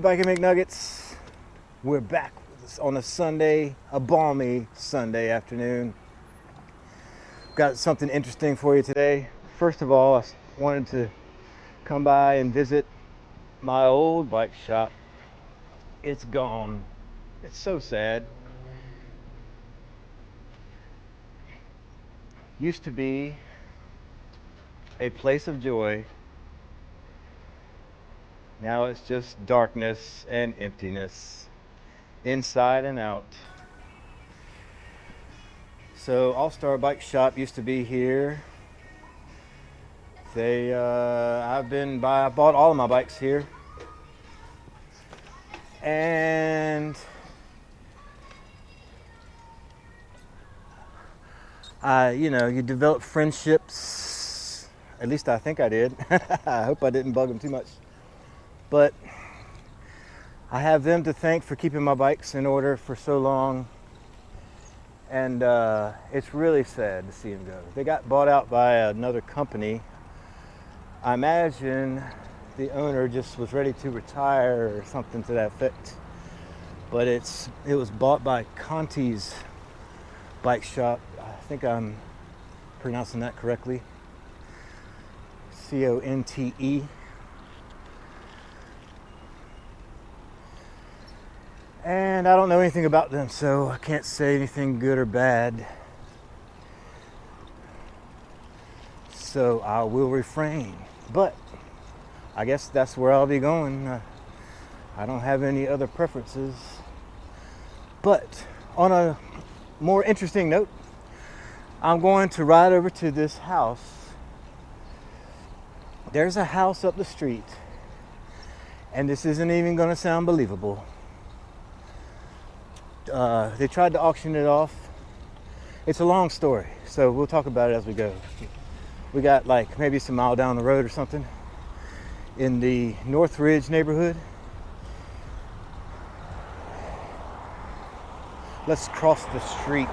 Biking McNuggets. We're back on a Sunday, a balmy Sunday afternoon. Got something interesting for you today. First of all, I wanted to come by and visit my old bike shop. It's gone. It's so sad. Used to be a place of joy. Now it's just darkness and emptiness, inside and out. So All Star Bike Shop used to be here. I bought all of my bikes here, and you develop friendships. At least I think I did. I hope I didn't bug them too much. But I have them to thank for keeping my bikes in order for so long. And it's really sad to see them go. They got bought out by another company. I imagine the owner just was ready to retire or something to that effect. But it was bought by Conti's bike shop. I think I'm pronouncing that correctly. Conte. And I don't know anything about them, so I can't say anything good or bad. So I will refrain. But I guess that's where I'll be going. I don't have any other preferences. But on a more interesting note, I'm going to ride over to this house. There's a house up the street, and this isn't even going to sound believable. They tried to auction it off. It's a long story, so we'll talk about it as we go. We got like maybe some mile down the road or something in the Northridge neighborhood. Let's cross the street.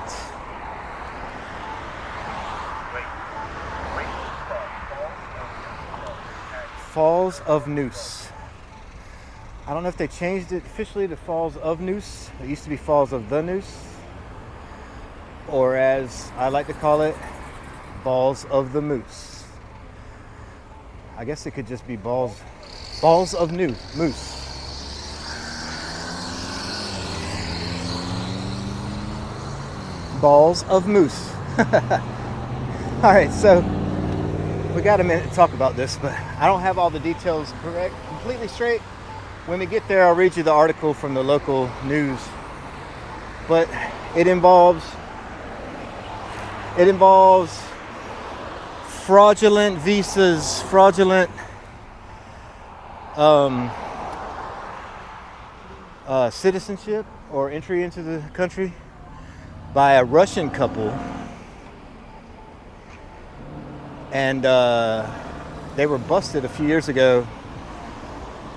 Falls of Noose. I don't know if they changed it officially to Falls of Noose. It used to be Falls of the Noose. Or as I like to call it, Balls of the Moose. I guess it could just be Balls of Moose. Balls of Moose. All right, so we got a minute to talk about this, but I don't have all the details completely straight. When we get there, I'll read you the article from the local news. But it involves fraudulent visas, fraudulent citizenship or entry into the country by a Russian couple. And they were busted a few years ago,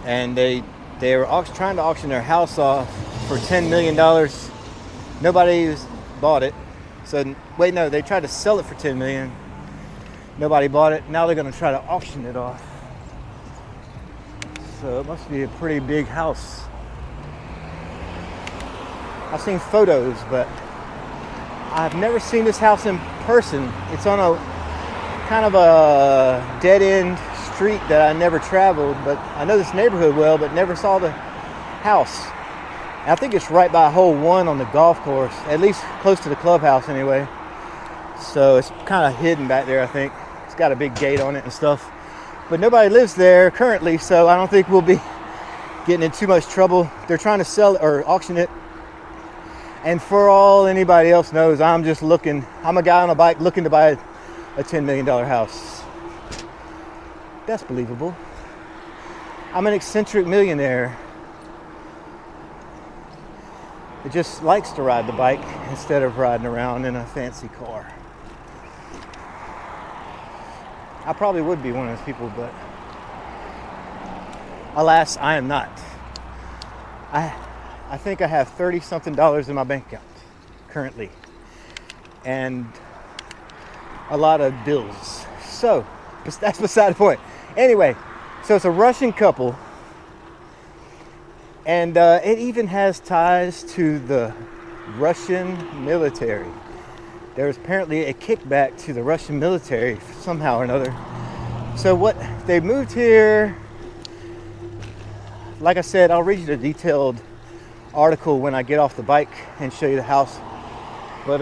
and they were trying to auction their house off for $10 million. Nobody bought it. So wait, no, they tried to sell it for $10 million. Nobody bought it. Now they're going to try to auction it off. So it must be a pretty big house. I've seen photos, but I've never seen this house in person. It's on a kind of a dead-end street that I never traveled, but I know this neighborhood well, but never saw the house. And I think it's right by hole 1 on the golf course, at least close to the clubhouse anyway. So it's kind of hidden back there, I think. It's got a big gate on it and stuff. But nobody lives there currently, so I don't think we'll be getting in too much trouble. They're trying to sell it or auction it. And for all anybody else knows, I'm a guy on a bike looking to buy a $10 million house. That's believable. I'm an eccentric millionaire that just likes to ride the bike instead of riding around in a fancy car. I probably would be one of those people, but alas, I am not. I think I have $30-something in my bank account currently, and a lot of bills. So that's beside the point. Anyway, so it's a Russian couple And it even has ties to the Russian military. There's apparently a kickback to the Russian military somehow or another. So what they moved here, like I said, I'll read you the detailed article when I get off the bike and show you the house. But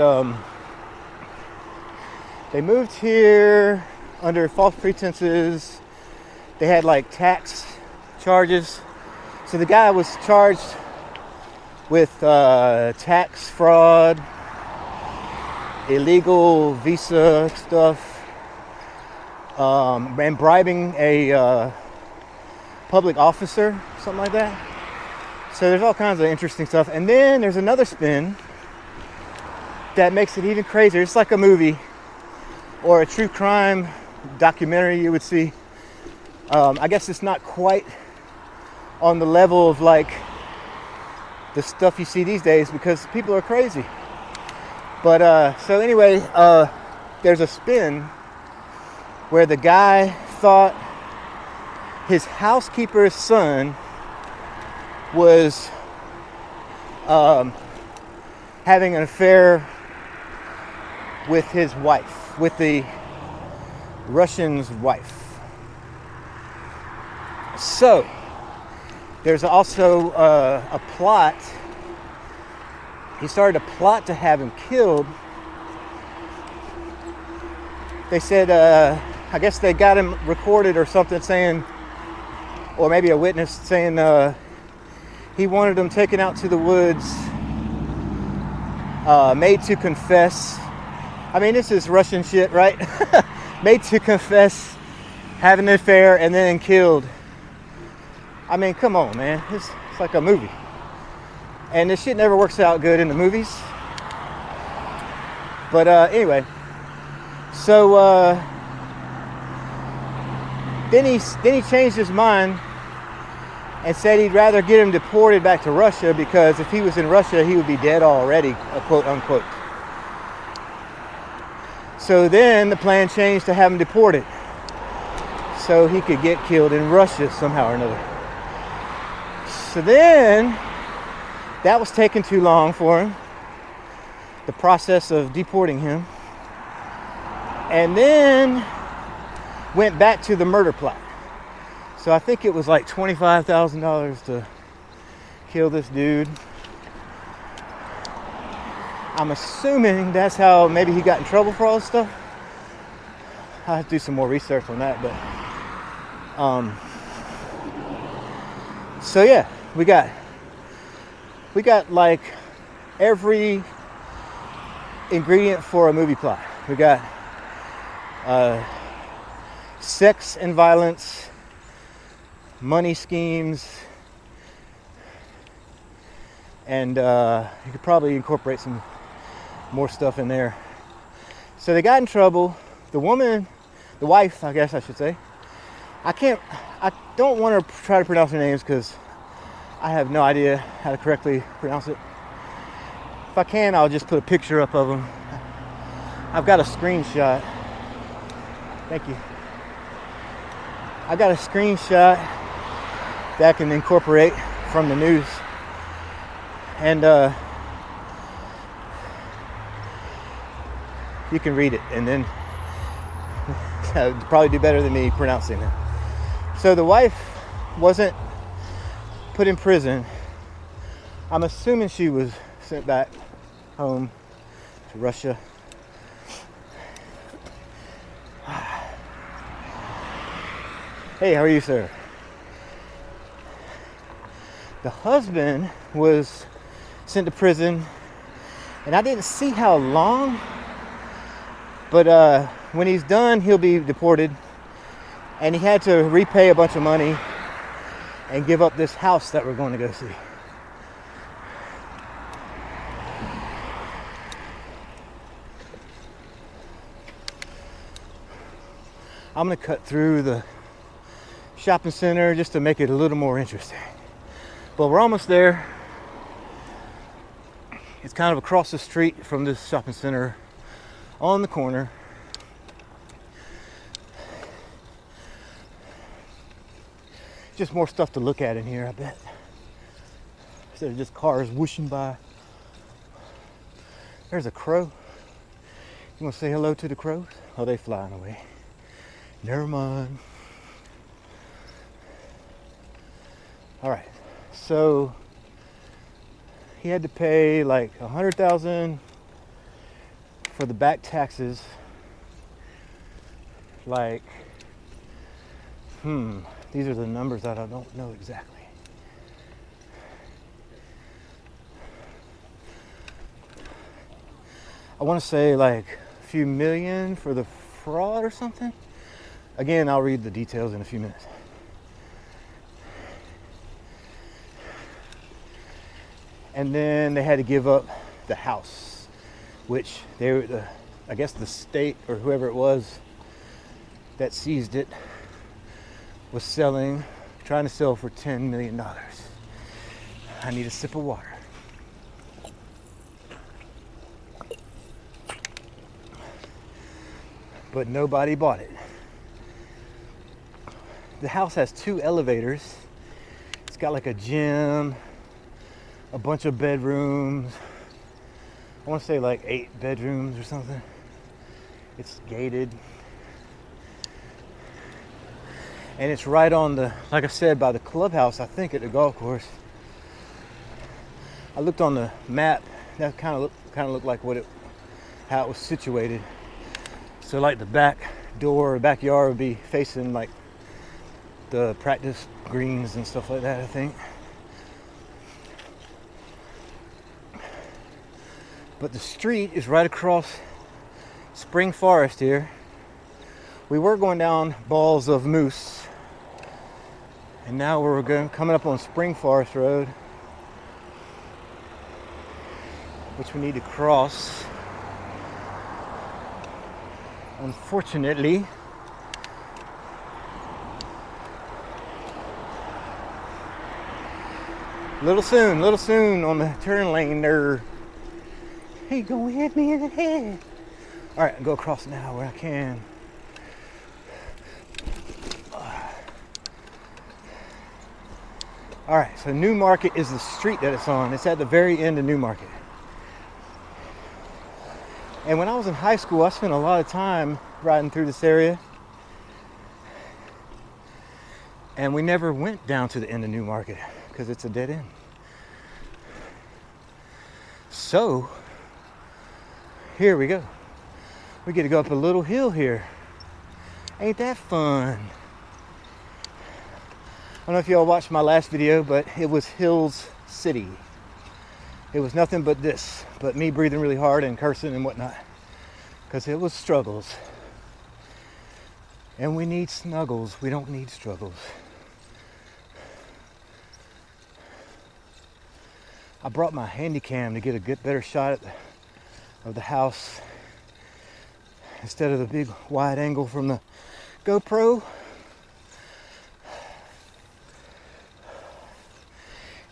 they moved here under false pretenses. They had like tax charges. So the guy was charged with tax fraud, illegal visa stuff, and bribing a public officer, something like that. So there's all kinds of interesting stuff. And then there's another spin that makes it even crazier. It's like a movie or a true crime documentary you would see. I guess it's not quite on the level of like the stuff you see these days because people are crazy. But so anyway, there's a spin where the guy thought his housekeeper's son was having an affair with his wife, with the Russian's wife. So there's also a plot. He started a plot to have him killed. They said, I guess they got him recorded or something saying, or maybe a witness saying he wanted him taken out to the woods, made to confess. I mean, this is Russian shit, right? Made to confess having an affair and then killed. I mean, come on, man. It's like a movie. And this shit never works out good in the movies. But anyway, so then he changed his mind and said he'd rather get him deported back to Russia because if he was in Russia, he would be dead already, quote unquote. So then the plan changed to have him deported so he could get killed in Russia somehow or another. So then that was taking too long for him, the process of deporting him. And then went back to the murder plot. So I think it was like $25,000 to kill this dude. I'm assuming that's how maybe he got in trouble for all this stuff. I'll have to do some more research on that, but so yeah, we got like every ingredient for a movie plot. We got sex and violence, money schemes, and you could probably incorporate some more stuff in there. So they got in trouble. The woman, the wife, I guess I should say. I don't want to try to pronounce her names because I have no idea how to correctly pronounce it. If I can, I'll just put a picture up of them. I've got a screenshot. Thank you. I got a screenshot that I can incorporate from the news. And you can read it and then probably do better than me pronouncing it. So the wife wasn't put in prison. I'm assuming she was sent back home to Russia. Hey, how are you, sir? The husband was sent to prison, and I didn't see how long, but when he's done, he'll be deported, and he had to repay a bunch of money and give up this house that we're going to go see. I'm going to cut through the shopping center just to make it a little more interesting. But we're almost there. It's kind of across the street from this shopping center on the corner. Just more stuff to look at in here, I bet. instead of just cars whooshing by. There's a crow. You want to say hello to the crows? Oh, they flying away. Never mind. All right, so he had to pay like $100,000 for the back taxes. Like, these are the numbers that I don't know exactly. I want to say like a few million for the fraud or something. Again, I'll read the details in a few minutes. And then they had to give up the house, which I guess the state or whoever it was that seized it was trying to sell for $10 million. I need a sip of water. But nobody bought it. The house has 2 elevators. It's got like a gym, a bunch of bedrooms. I want to say like 8 bedrooms or something. It's gated. And it's right on like I said, by the clubhouse, I think, at the golf course. I looked on the map. That kind of looked like how it was situated. So like the back door or backyard would be facing like the practice greens and stuff like that, I think. But the street is right across Spring Forest here. We were going down Balls of Moose, and now we're coming up on Spring Forest Road, which we need to cross. Unfortunately, little soon on the turn lane there. He gonna hit me in the head. All right, I'll go across now where I can. All right, so New Market is the street that it's on. It's at the very end of New Market. And when I was in high school, I spent a lot of time riding through this area. And we never went down to the end of New Market because it's a dead end. So, here we go. We get to go up a little hill here. Ain't that fun? I don't know if y'all watched my last video, but it was Hills City. It was nothing but this, but me breathing really hard and cursing and whatnot, because it was struggles. And we need snuggles. We don't need struggles. I brought my handy cam to get a better shot of the house instead of the big wide angle from the GoPro.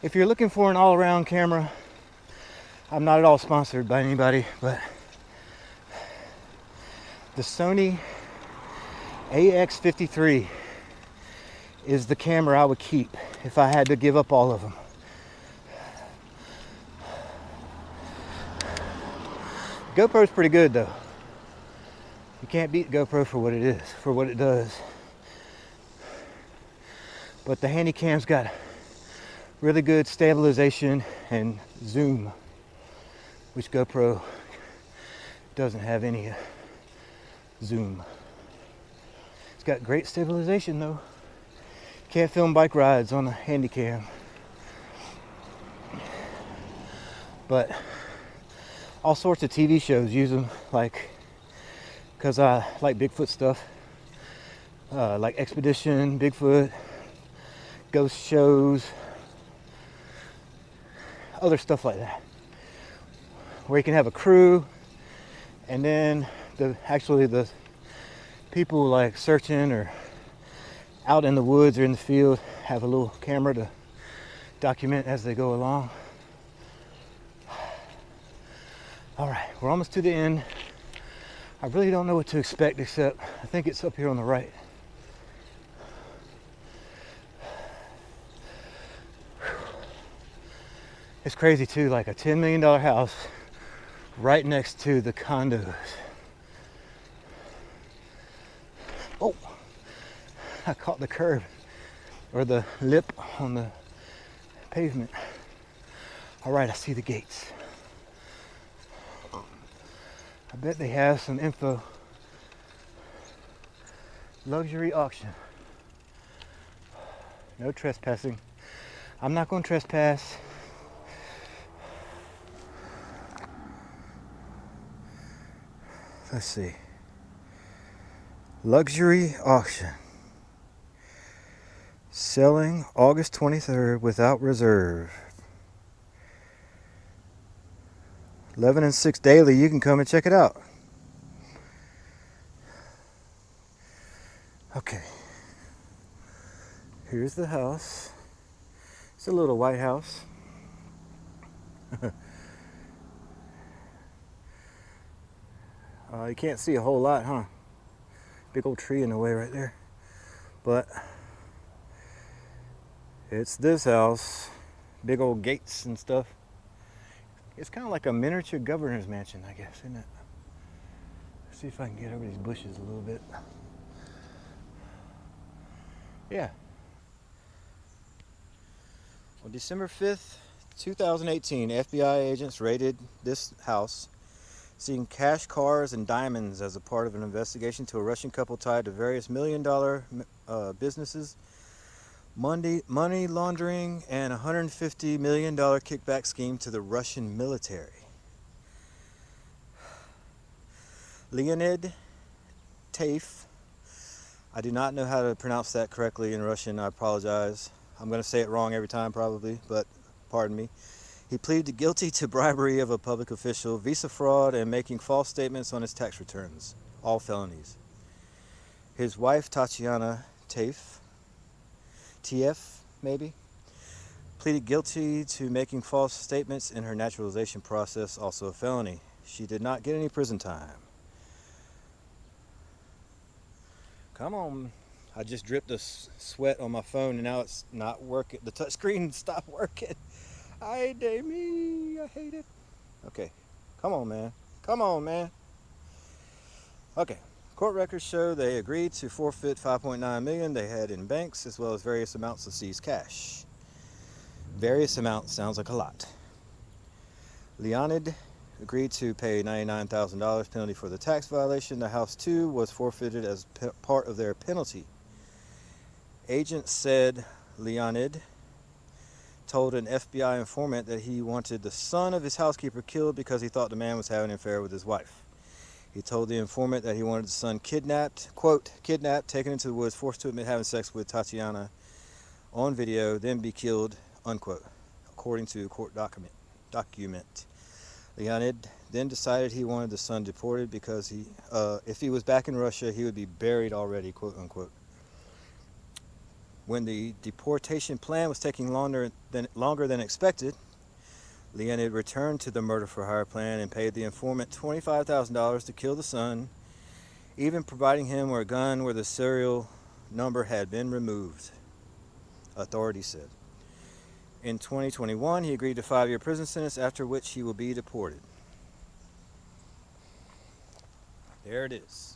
If you're looking for an all-around camera, I'm not at all sponsored by anybody, but the Sony AX53 is the camera I would keep if I had to give up all of them. GoPro's pretty good though. You can't beat GoPro for what it is, for what it does. But the Handycam's got really good stabilization and zoom, which GoPro doesn't have any zoom. It's got great stabilization though. Can't film bike rides on the Handycam. But all sorts of TV shows use them, like, because I like Bigfoot stuff, like Expedition, Bigfoot, ghost shows, other stuff like that, where you can have a crew, and then the people like searching or out in the woods or in the field have a little camera to document as they go along. All right, we're almost to the end. I really don't know what to expect, except I think it's up here on the right. It's crazy too, like a $10 million house right next to the condos. Oh, I caught the curb or the lip on the pavement. All right, I see the gates. I bet they have some info. Luxury auction. No trespassing. I'm not going to trespass. Let's see. Luxury auction. Selling August 23rd without reserve. 11 and 6 daily. You can come and check it out. Okay. Here's the house. It's a little white house. You can't see a whole lot, huh? Big old tree in the way right there. But it's this house. Big old gates and stuff. It's kind of like a miniature governor's mansion, I guess, isn't it? Let's see if I can get over these bushes a little bit. Yeah. On December 5th, 2018, FBI agents raided this house, seeing cash, cars, and diamonds as a part of an investigation to a Russian couple tied to various million-dollar businesses, money laundering, and $150 million kickback scheme to the Russian military. Leonid Taif, I do not know how to pronounce that correctly in Russian, I apologize. I'm going to say it wrong every time probably, but pardon me. He pleaded guilty to bribery of a public official, visa fraud, and making false statements on his tax returns, all felonies. His wife, Tatiana Taif, maybe, pleaded guilty to making false statements in her naturalization process, also a felony. She did not get any prison time. Come on. I just dripped the sweat on my phone and now it's not working. The touch screen stopped working. Ay de me, I hate it. Okay, come on, man. Come on, man. Okay, court records show they agreed to forfeit $5.9 million they had in banks, as well as various amounts of seized cash. Various amounts sounds like a lot. Leonid agreed to pay $99,000 penalty for the tax violation. The house too was forfeited as part of their penalty. Agents said Leonid told an FBI informant that he wanted the son of his housekeeper killed because he thought the man was having an affair with his wife. He told the informant that he wanted the son kidnapped, quote, kidnapped, taken into the woods, forced to admit having sex with Tatiana on video, then be killed, unquote, according to a court document. Leonid then decided he wanted the son deported because if he was back in Russia, he would be buried already, quote, unquote. When the deportation plan was taking longer than expected, Leonid returned to the murder-for-hire plan and paid the informant $25,000 to kill the son, even providing him with a gun where the serial number had been removed, authorities said. In 2021, he agreed to a 5-year prison sentence, after which he will be deported. There it is.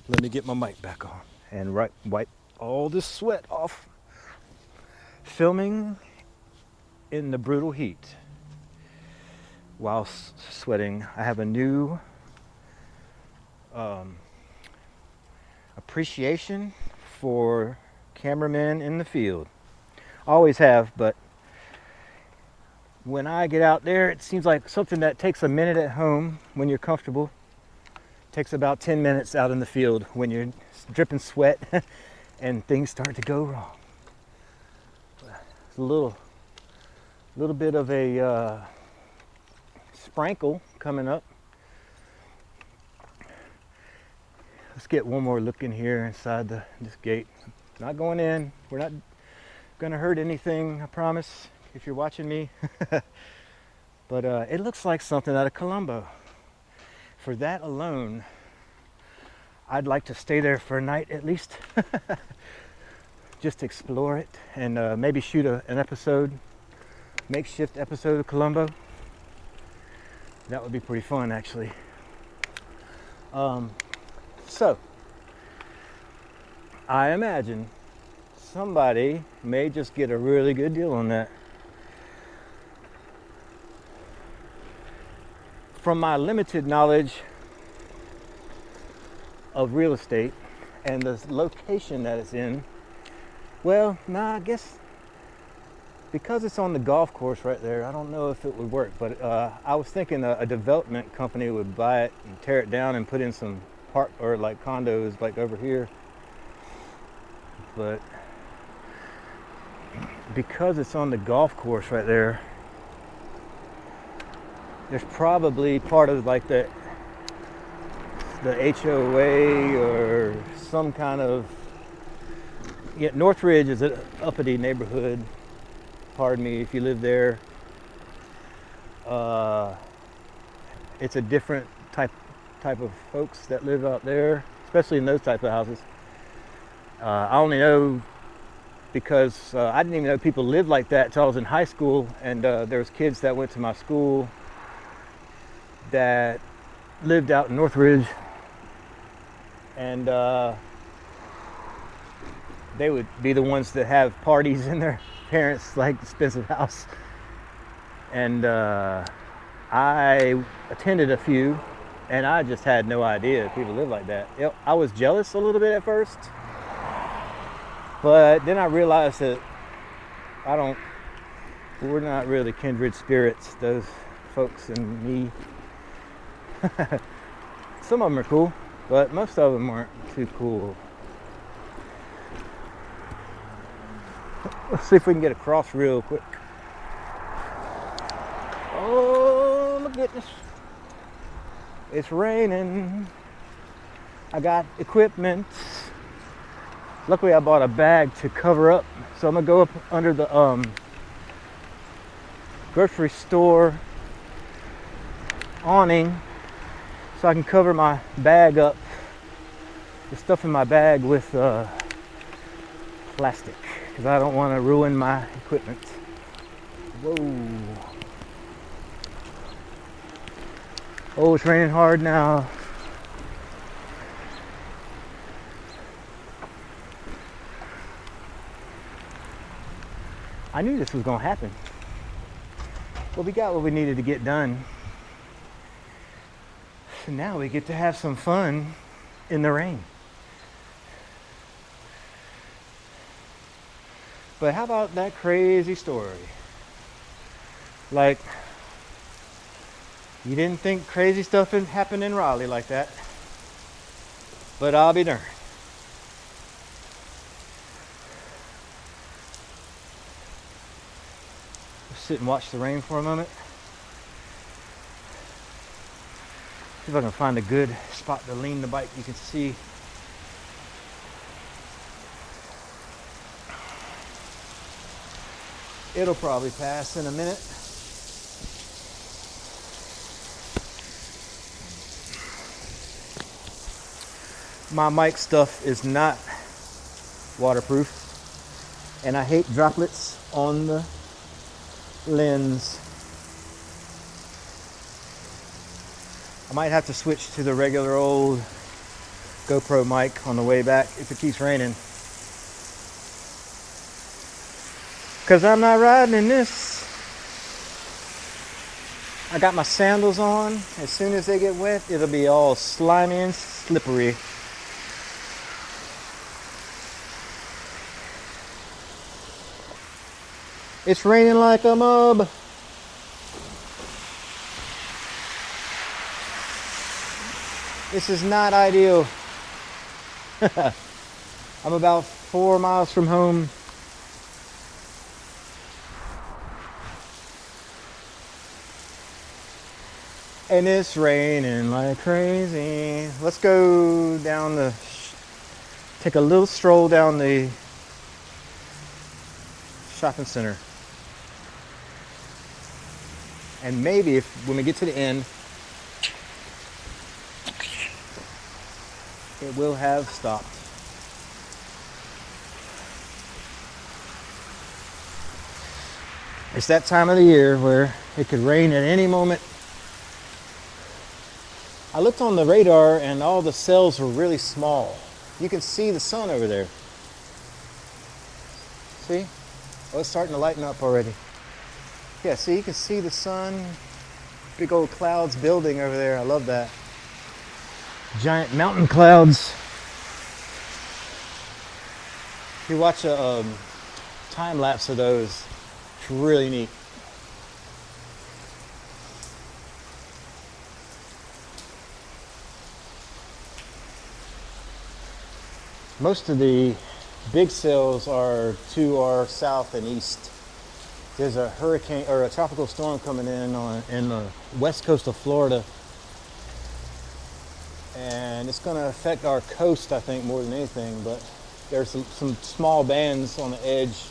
Let me get my mic back on and wipe all this sweat off. Filming in the brutal heat while sweating. I have a new appreciation for cameramen in the field. Always have, but when I get out there, it seems like something that takes a minute at home when you're comfortable takes about 10 minutes out in the field when you're dripping sweat and things start to go wrong. It's a little bit of a sprinkle coming up. Let's get one more look in here inside this gate. Not going in. We're not gonna hurt anything, I promise, if you're watching me. But it looks like something out of Colombo. For that alone, I'd like to stay there for a night at least. Just explore it and maybe shoot an episode makeshift episode of Columbo. That would be pretty fun, actually. So, I imagine somebody may just get a really good deal on that. From my limited knowledge of real estate and the location that it's in, well, I guess because it's on the golf course right there, I don't know if it would work, but I was thinking a development company would buy it and tear it down and put in some park or like condos like over here. But because it's on the golf course right there, there's probably part of like the HOA or some kind of, yeah, Northridge is an uppity neighborhood. Pardon me if you live there. It's a different type of folks that live out there, especially in those type of houses. I only know because I didn't even know people lived like that until I was in high school, and there was kids that went to my school that lived out in Northridge, and they would be the ones that have parties in their parents' like expensive house. And I attended a few, and I just had no idea people live like that. I was jealous a little bit at first, but then I realized that we're not really kindred spirits, those folks and me. Some of them are cool, but most of them aren't too cool. Let's see if we can get across real quick. Oh my goodness. It's raining. I got equipment. Luckily I bought a bag to cover up. So I'm gonna go up under the grocery store awning so I can cover my bag up, the stuff in my bag, with plastic, because I don't want to ruin my equipment. Whoa. Oh, it's raining hard now. I knew this was going to happen. Well, we got what we needed to get done. So now we get to have some fun in the rain. But how about that crazy story? Like, you didn't think crazy stuff had happened in Raleigh like that. But I'll be darned. Sit and watch the rain for a moment. See if I can find a good spot to lean the bike. You can see it'll probably pass in a minute. My mic stuff is not waterproof, and I hate droplets on the lens. I might have to switch to the regular old GoPro mic on the way back if it keeps raining, because I'm not riding in this. I got my sandals on. As soon as they get wet, it'll be all slimy and slippery. It's raining like a mob. This is not ideal. I'm about 4 miles from home. And it's raining like crazy. Let's go down take a little stroll down the shopping center. And maybe when we get to the end, it will have stopped. It's that time of the year where it could rain at any moment. I looked on the radar and all the cells were really small. You can see the sun over there. See? Oh, it's starting to lighten up already. Yeah, see, you can see the sun. Big old clouds building over there. I love that. Giant mountain clouds. If you watch a time lapse of those, it's really neat. Most of the big cells are to our south and east. There's a hurricane or a tropical storm coming in the west coast of Florida. And it's going to affect our coast, I think, more than anything. But there's some small bands on the edge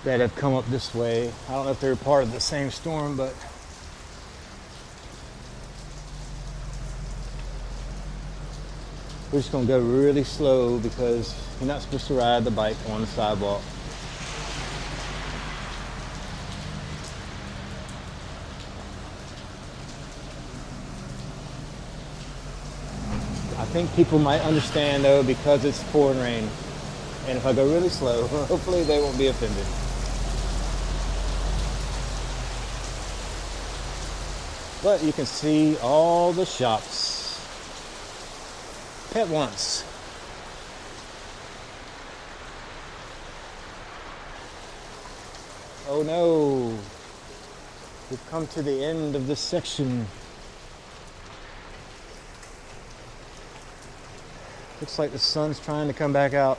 that have come up this way. I don't know if they're part of the same storm, but we're just going to go really slow because you're not supposed to ride the bike on the sidewalk. I think people might understand though because it's pouring rain. And if I go really slow, hopefully they won't be offended. But you can see all the shops. Pet once. Oh no, we've come to the end of this section. Looks like the sun's trying to come back out.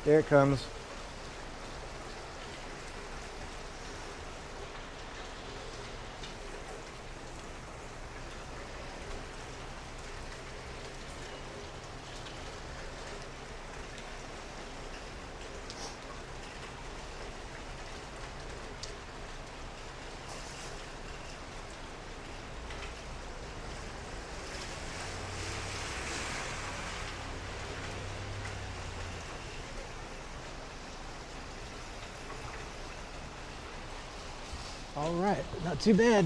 There it comes. All right, not too bad.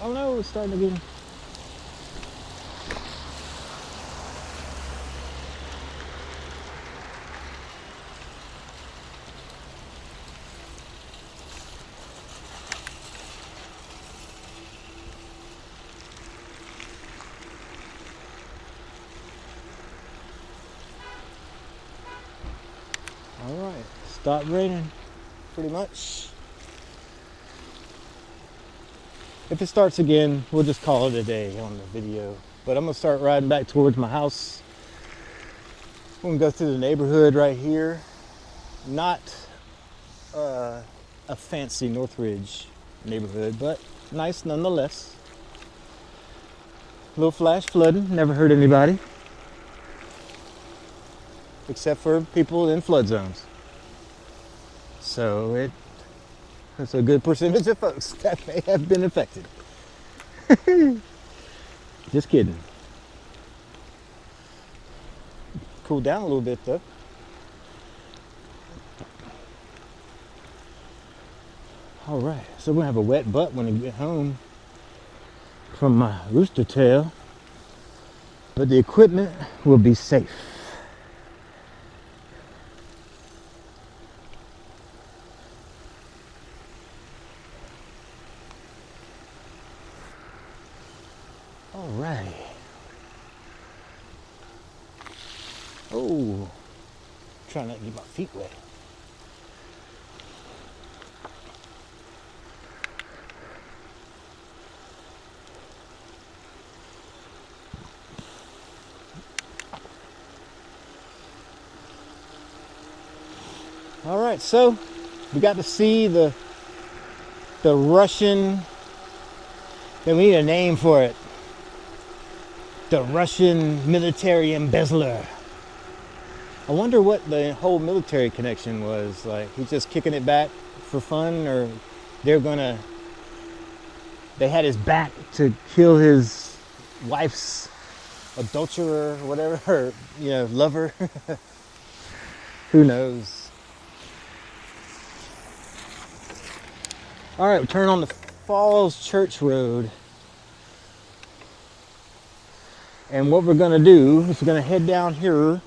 Oh no, it's starting again. All right, stop raining, pretty much. If it starts again, we'll just call it a day on the video. But I'm gonna start riding back towards my house. I'm gonna go through the neighborhood right here. Not a fancy Northridge neighborhood, but nice nonetheless. A little flash flooding, never hurt anybody. Except for people in flood zones. So it's a good percentage of folks that may have been affected. Just kidding. Cooled down a little bit though. All right, so we're gonna have a wet butt when I get home from my rooster tail, but the equipment will be safe. Alrighty. Oh, trying not to get my feet wet. All right, so we got to see the Russian. Then we need a name for it. The Russian military embezzler. I wonder what the whole military connection was. Like, he's just kicking it back for fun, or they had his back to kill his wife's adulterer, or whatever, or, lover. Who knows? All right, we turn on the Falls Church Road. And what we're gonna do is we're gonna head down here.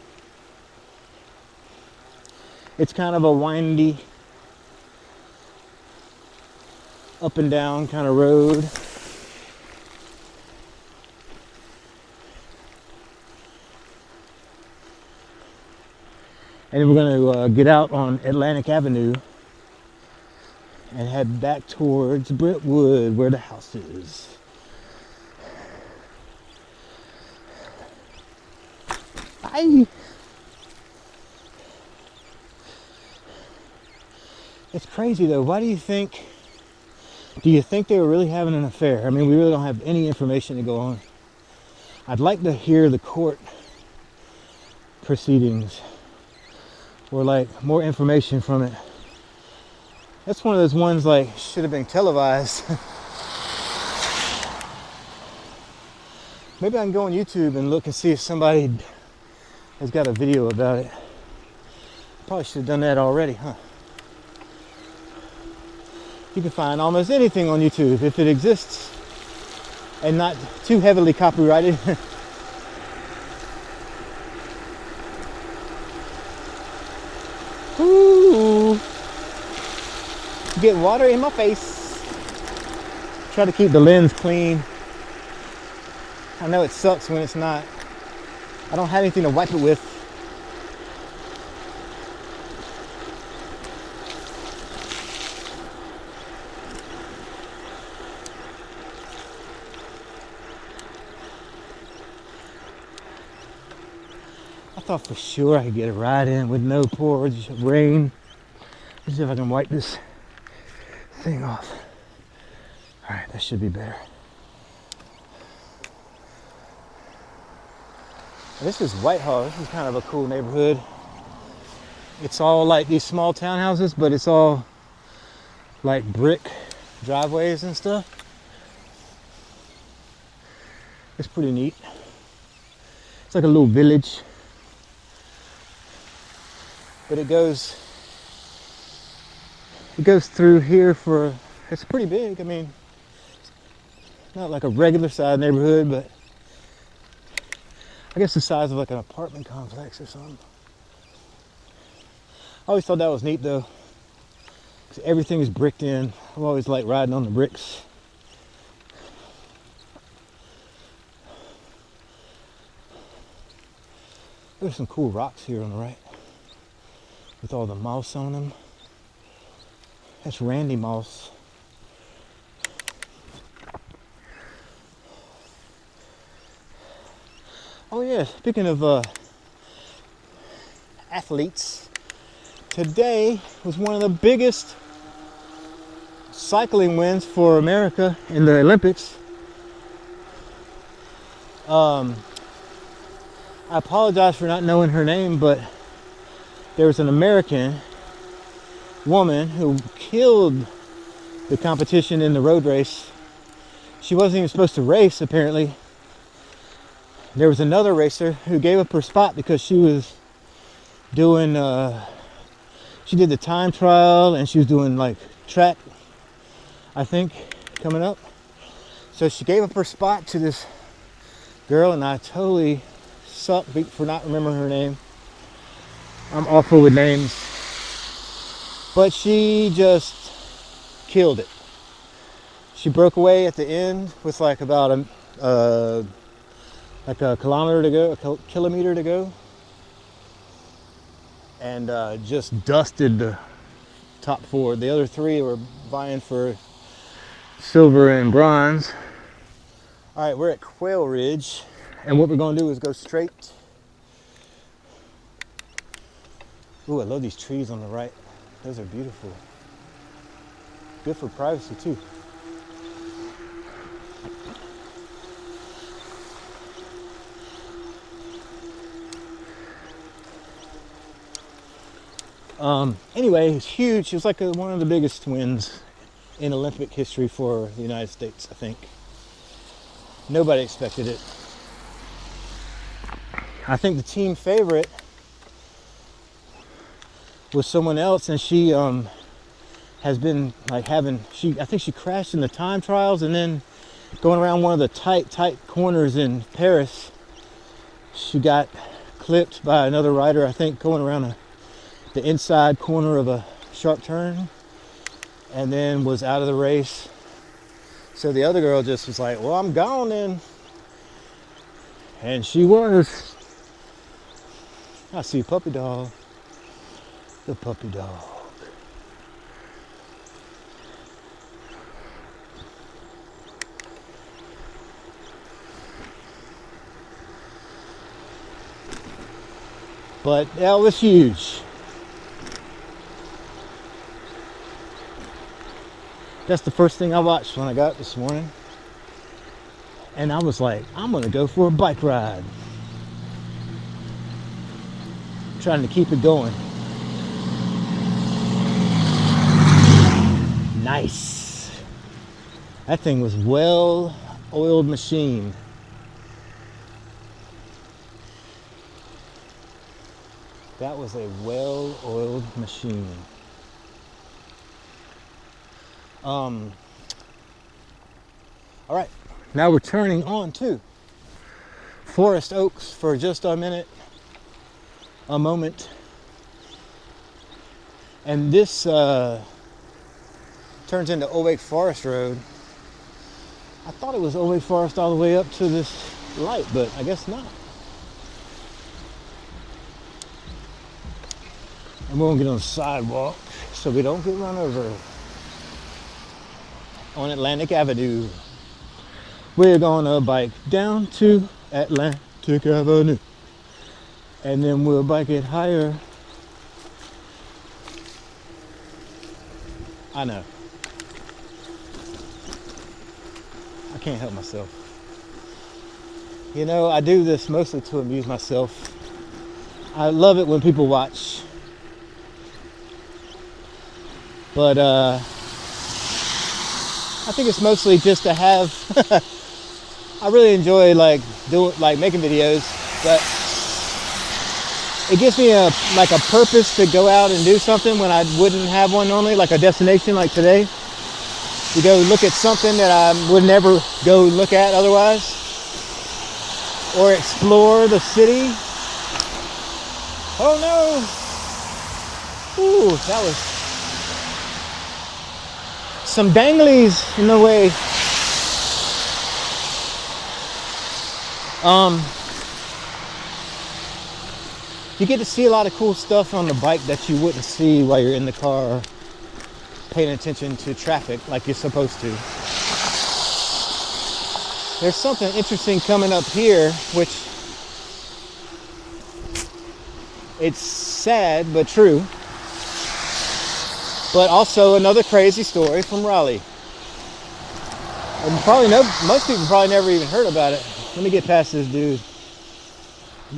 It's kind of a windy, up and down kind of road. And we're gonna get out on Atlantic Avenue and head back towards Brentwood, where the house is. Bye. It's crazy though. Why do you think they were really having an affair? I mean, we really don't have any information to go on. I'd like to hear the court proceedings or like more information from it. That's one of those ones like should have been televised. Maybe I can go on YouTube and look and see if somebody has got a video about it. Probably should have done that already, huh? You can find almost anything on YouTube if it exists and not too heavily copyrighted. Ooh. Get water in my face. Try to keep the lens clean. I know it sucks when it's not. I don't have anything to wipe it with. I thought for sure I could get a ride in with no porch, rain. Let's see if I can wipe this thing off. All right, that should be better. This is Whitehall. This is kind of a cool neighborhood. It's all like these small townhouses, but it's all like brick driveways and stuff. It's pretty neat. It's like a little village. But it goes through here for, it's pretty big. I mean, not like a regular size neighborhood, but I guess the size of like an apartment complex or something. I always thought that was neat though, because everything is bricked in. I've always liked riding on the bricks. There's some cool rocks here on the right with all the moss on them. That's Randy moss. Oh yeah, speaking of athletes, today was one of the biggest cycling wins for America in the Olympics. I apologize for not knowing her name, but there was an American woman who killed the competition in the road race. She wasn't even supposed to race, apparently. There was another racer who gave up her spot because she was doing, she did the time trial and she was doing like track, I think, coming up. So she gave up her spot to this girl, and I totally suck for not remembering her name. I'm awful with names. But she just killed it. She broke away at the end with like about a kilometer to go, and just dusted the top four. The other three were vying for silver and bronze. All right, we're at Quail Ridge, and what we're gonna do is go straight. Ooh, I love these trees on the right. Those are beautiful. Good for privacy too. Anyway, it's huge. It was like one of the biggest wins in Olympic history for the United States, I think. Nobody expected it. I think the team favorite was someone else, and she has been like I think she crashed in the time trials, and then going around one of the tight corners in Paris, she got clipped by another rider, I think going around the inside corner of a sharp turn, and then was out of the race. So the other girl just was like, well, I'm gone then. And she was. I see puppy dog. The puppy dog. But that was huge. That's the first thing I watched when I got up this morning. And I was like, I'm gonna go for a bike ride. Trying to keep it going. Nice. That thing was well-oiled machine. That was a well-oiled machine. All right, now we're turning on to Forest Oaks for just a moment. And this turns into Old Lake Forest Road. I thought it was Old Lake Forest all the way up to this light, but I guess not. And we're gonna get on the sidewalk so we don't get run over. On Atlantic Avenue. We're gonna bike down to Atlantic Avenue. And then we'll bike it higher. I know. I can't help myself. You know, I do this mostly to amuse myself. I love it when people watch. But I think it's mostly just to have I really enjoy making videos, but it gives me a purpose to go out and do something when I wouldn't have one normally, like a destination like today. To go look at something that I would never go look at otherwise. Or explore the city. Oh no! Ooh, that was some danglies in the way. You get to see a lot of cool stuff on the bike that you wouldn't see while you're in the car paying attention to traffic like you're supposed to. There's something interesting coming up here, which it's sad but true. But also another crazy story from Raleigh. And most people probably never even heard about it. Let me get past this dude.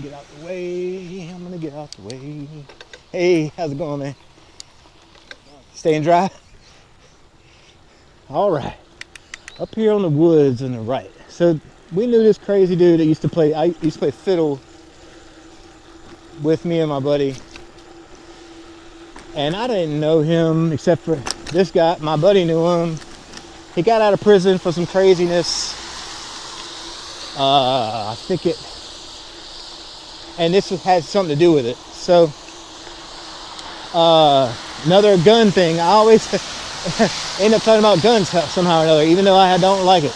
Get out the way. I'm gonna get out the way. Hey, how's it going, man? Staying dry? All right. Up here on the woods on the right. So we knew this crazy dude that used to play fiddle with me and my buddy. And I didn't know him except for this guy. My buddy knew him. He got out of prison for some craziness. And this had something to do with it. So, another gun thing. I always end up talking about guns somehow or another, even though I don't like it.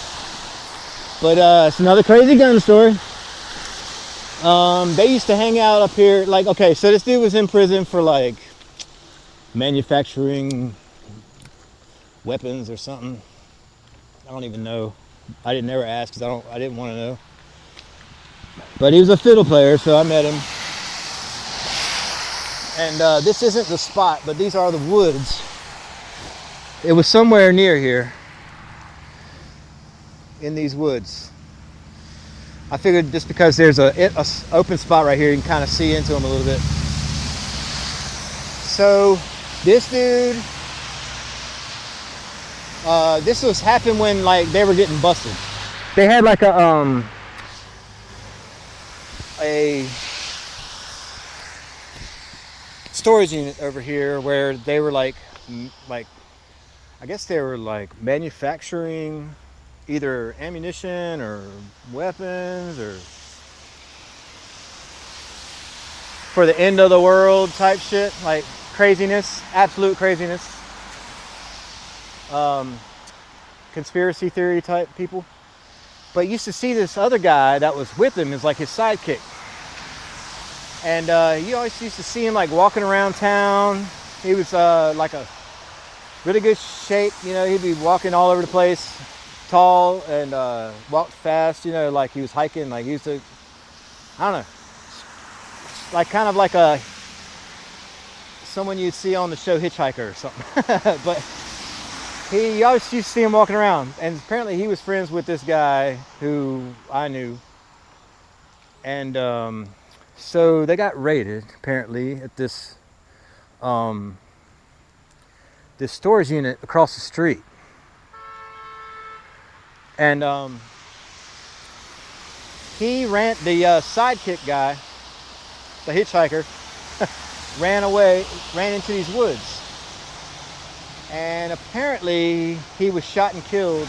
But it's another crazy gun story. They used to hang out up here. Okay, so this dude was in prison for manufacturing weapons or something. I don't even know. I didn't ever ask because I didn't want to know. But he was a fiddle player, so I met him. And this isn't the spot, but these are the woods. It was somewhere near here, in these woods. I figured just because there's a open spot right here, you can kind of see into them a little bit. So this dude, this was happened when they were getting busted. They had a a storage unit over here where they were like I guess they were like manufacturing either ammunition or weapons or for the end of the world type shit, like craziness, absolute craziness. Conspiracy theory type people. But used to see this other guy that was with him as like his sidekick. And you always used to see him like walking around town. He was like a really good shape, you know, he'd be walking all over the place, tall and walked fast, you know, like he was hiking, like he used to, I don't know, like kind of like someone you'd see on the show Hitchhiker or something. But you always used to see him walking around, and apparently he was friends with this guy who I knew, and so they got raided apparently at this this storage unit across the street, and he ran, the sidekick guy, the hitchhiker, ran into these woods. And apparently he was shot and killed.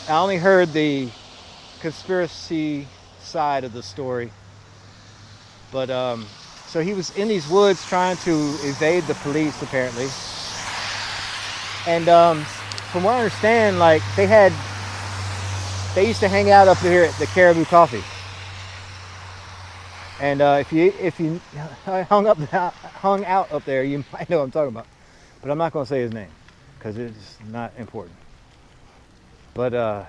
I only heard the conspiracy side of the story. But so he was in these woods trying to evade the police apparently. And from what I understand, like they used to hang out up here at the Caribou Coffee. And if you hung out up there, you might know what I'm talking about. But I'm not going to say his name because it's not important. But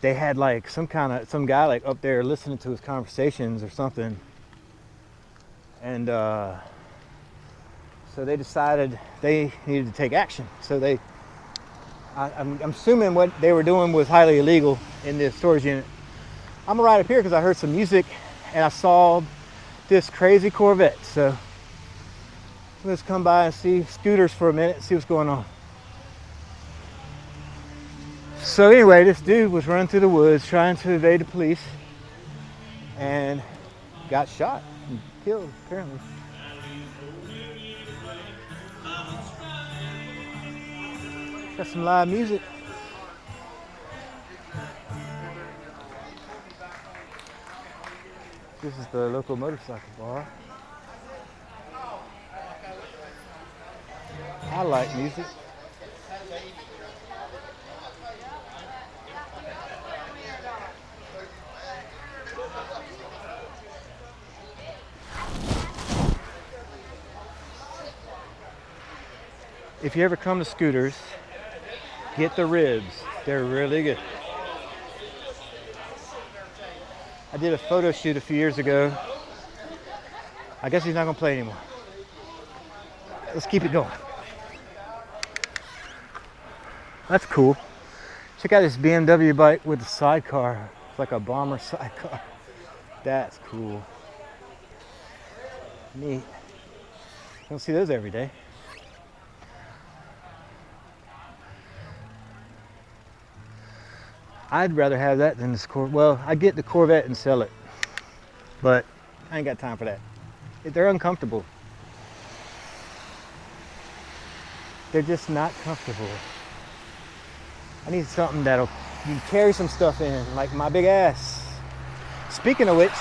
they had like some guy like up there listening to his conversations or something. And so they decided they needed to take action. So I'm assuming what they were doing was highly illegal in this storage unit. I'm right up here because I heard some music and I saw this crazy Corvette. So let's come by and see scooters for a minute and see what's going on. So anyway, this dude was running through the woods trying to evade the police and got shot and killed apparently. Got some live music. This is the local motorcycle bar. I like music. If you ever come to Scooters, get the ribs. They're really good. I did a photo shoot a few years ago. I guess he's not gonna play anymore. Let's keep it going. That's cool. Check out this BMW bike with the sidecar. It's like a bomber sidecar. That's cool. Neat. You don't see those every day. I'd rather have that than this Corvette. Well, I'd get the Corvette and sell it, but I ain't got time for that. They're uncomfortable. They're just not comfortable. I need something that'll you carry some stuff in, like my big ass. Speaking of which,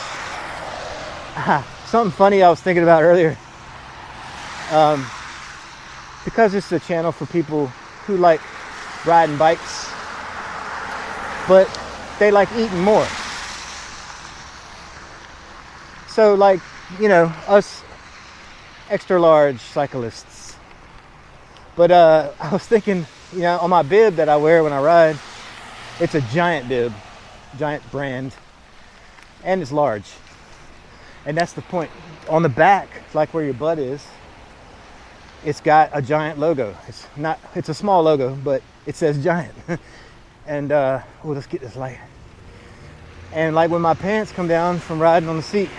something funny I was thinking about earlier. Because it's a channel for people who like riding bikes, but they like eating more. So like, you know, us extra large cyclists. But I was thinking, you know, on my bib that I wear when I ride, it's a Giant bib, Giant brand, and it's large. And that's the point. On the back, like where your butt is, it's got a Giant logo. It's a small logo, but it says Giant. And let's get this light. And like when my pants come down from riding on the seat,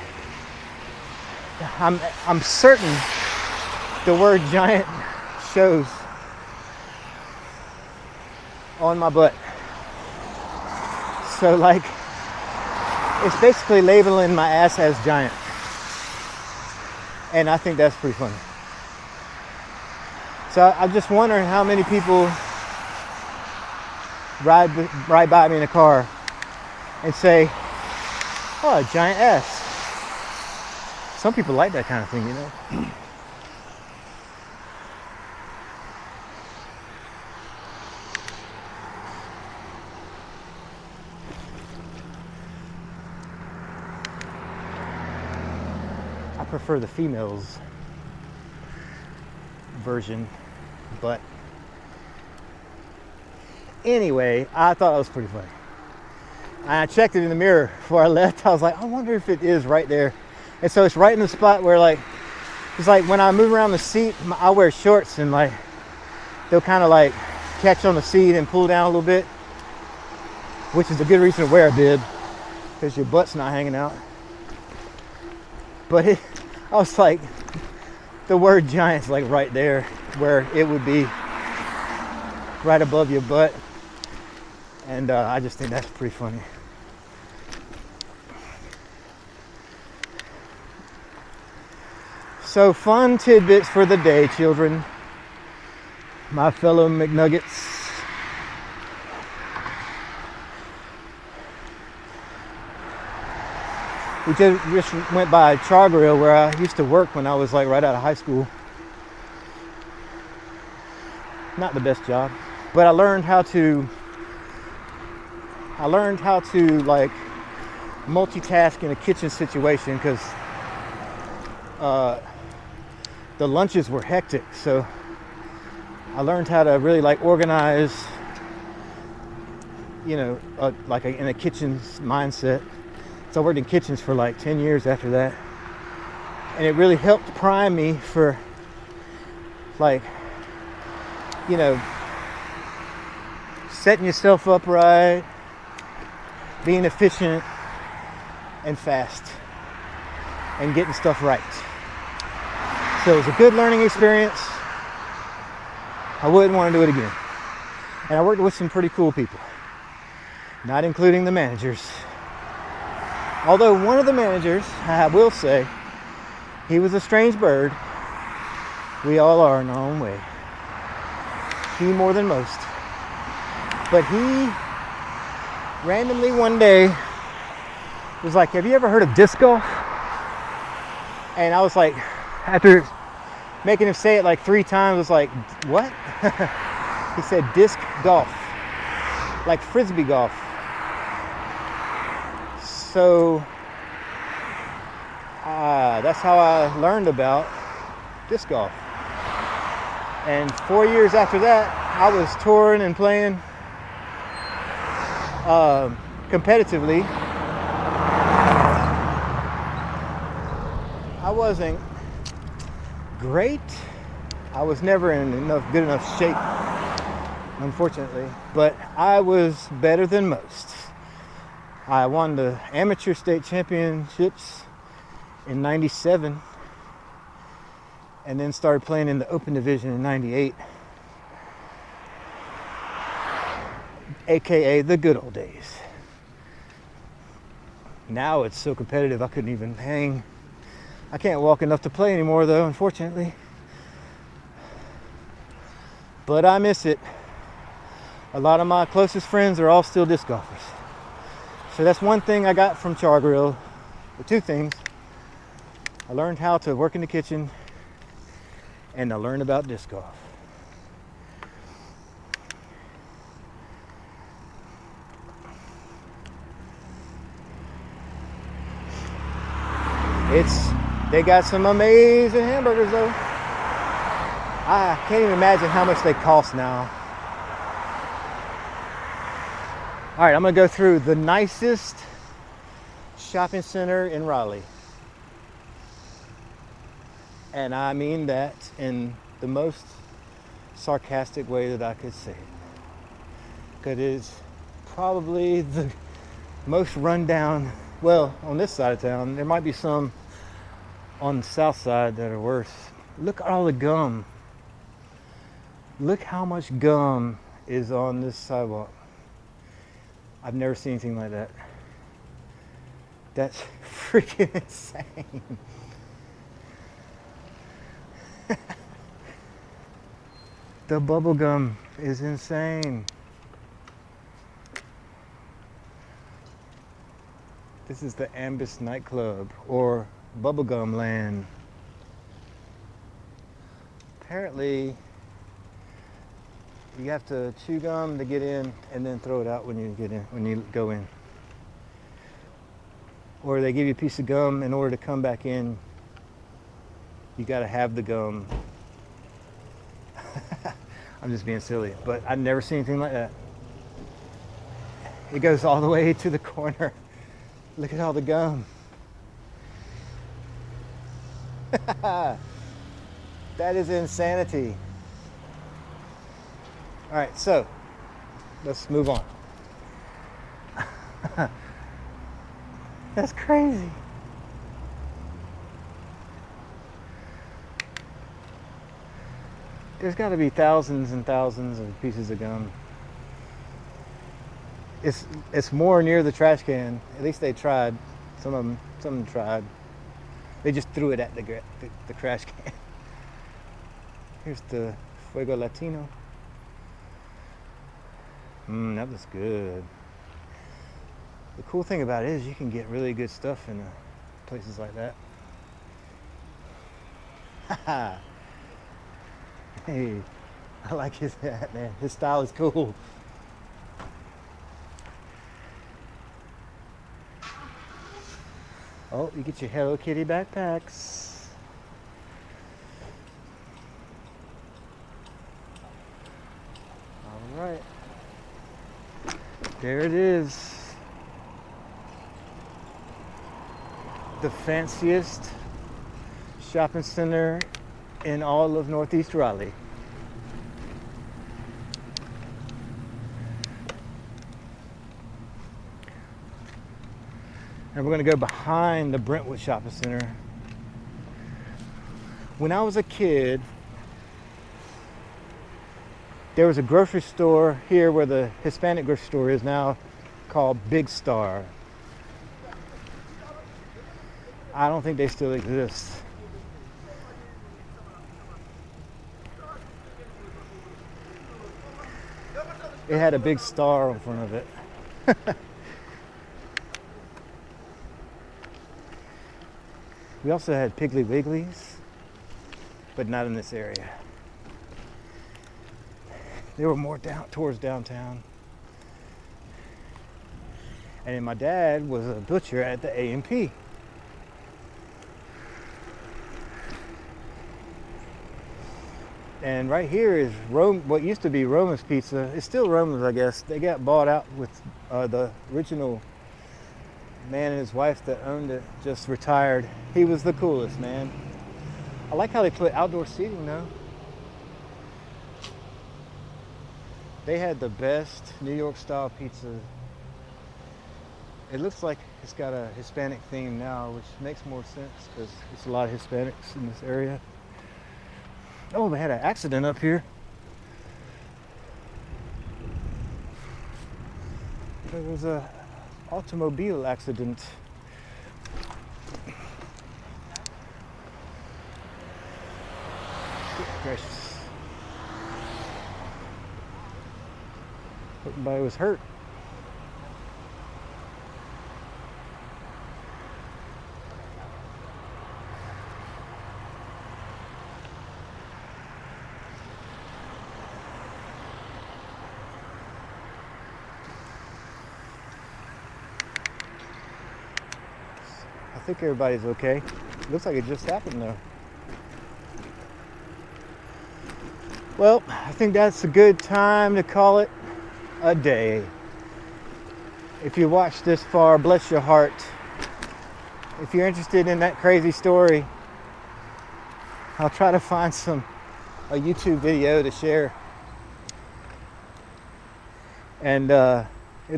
I'm certain the word Giant shows on my butt. So like It's basically labeling my ass as giant. And I think that's pretty funny. So I'm just wondering how many people ride by me in a car and say, oh, a giant ass. Some people like that kind of thing, you know. I prefer the females version, but anyway, I thought it was pretty funny. I checked it in the mirror before I left. I was like, I wonder if it is right there. And so it's right in the spot where, like, it's like when I move around the seat, I wear shorts and like they'll kind of like catch on the seat and pull down a little bit, which is a good reason to wear a bib because your butt's not hanging out. But I was like, the word giant's like right there where it would be right above your butt. And I just think that's pretty funny. So fun tidbits for the day, children. My fellow McNuggets. We just went by a char grill where I used to work when I was like right out of high school. Not the best job, but I learned how to like multitask in a kitchen situation because the lunches were hectic. So I learned how to really like organize, you know, in a kitchen mindset. So I worked in kitchens for like 10 years after that. And it really helped prime me for like, you know, setting yourself up right, being efficient and fast, and getting stuff right. So it was a good learning experience. I wouldn't want to do it again. And I worked with some pretty cool people, not including the managers. Although one of the managers, I will say, he was a strange bird. We all are in our own way. He more than most. But he randomly one day was like, have you ever heard of disc golf? And I was like, after making him say it like 3 times, I was like, what? He said disc golf, like frisbee golf. So that's how I learned about disc golf. And 4 years after that, I was touring and playing competitively. I wasn't great. I was never in good enough shape, unfortunately, but I was better than most. I won the amateur state championships in '97 and then started playing in the open division in '98, aka the good old days. Now it's so competitive I couldn't even hang. I can't walk enough to play anymore though, unfortunately. But I miss it. A lot of my closest friends are all still disc golfers. So that's one thing I got from Char Grill, or 2 things. I learned how to work in the kitchen, and I learned about disc golf. They got some amazing hamburgers though. I can't even imagine how much they cost now. All right, I'm gonna go through the nicest shopping center in Raleigh. And I mean that in the most sarcastic way that I could say it. Because it is probably the most rundown, well, on this side of town. There might be some on the south side that are worse. Look at all the gum. Look how much gum is on this sidewalk. I've never seen anything like that. That's freaking insane. The bubble gum is insane. This is the Ambus nightclub, or bubblegum land. Apparently, you have to chew gum to get in and then throw it out when you get in, when you go in. Or they give you a piece of gum in order to come back in. You gotta have the gum. I'm just being silly, but I've never seen anything like that. It goes all the way to the corner. Look at all the gum. That is insanity. All right, so let's move on. That's crazy. There's got to be thousands and thousands of pieces of gum. It's more near the trash can. At least they tried. Some of them tried. They just threw it at the trash can. Here's the Fuego Latino. That was good. The cool thing about it is you can get really good stuff in places like that. Haha. Hey, I like his hat, man. His style is cool. Oh, you get your Hello Kitty backpacks. All right. There it is. The fanciest shopping center in all of Northeast Raleigh. And we're going to go behind the Brentwood Shopping Center. When I was a kid, there was a grocery store here where the Hispanic grocery store is now, called Big Star. I don't think they still exist. It had a big star in front of it. We also had Piggly Wigglies, but not in this area. They were more down towards downtown. And then my dad was a butcher at the A&P. And right here is Rome, what used to be Roma's Pizza. It's still Roma's, I guess. They got bought out with the original man and his wife that owned it, just retired. He was the coolest, man. I like how they put outdoor seating, though. They had the best New York style pizza. It looks like it's got a Hispanic theme now, which makes more sense because there's a lot of Hispanics in this area. Oh, they had an accident up here. There was a automobile accident. Good gracious. Everybody was hurt. I think everybody's okay. Looks like it just happened though. Well, I think that's a good time to call it a day. If you watched this far, bless your heart. If you're interested in that crazy story, I'll try to find a YouTube video to share. And I'd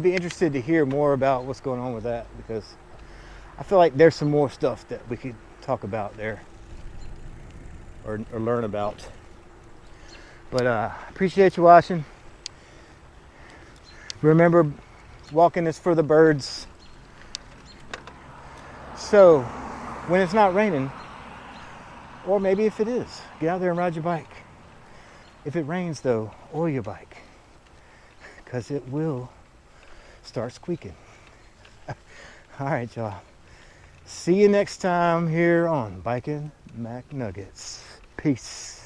be interested to hear more about what's going on with that, because I feel like there's some more stuff that we could talk about there or learn about. But appreciate you watching. Remember, walking is for the birds. So when it's not raining, or maybe if it is, get out there and ride your bike. If it rains though, oil your bike, because it will start squeaking. All right, y'all. See you next time here on Biking McNuggets. Peace.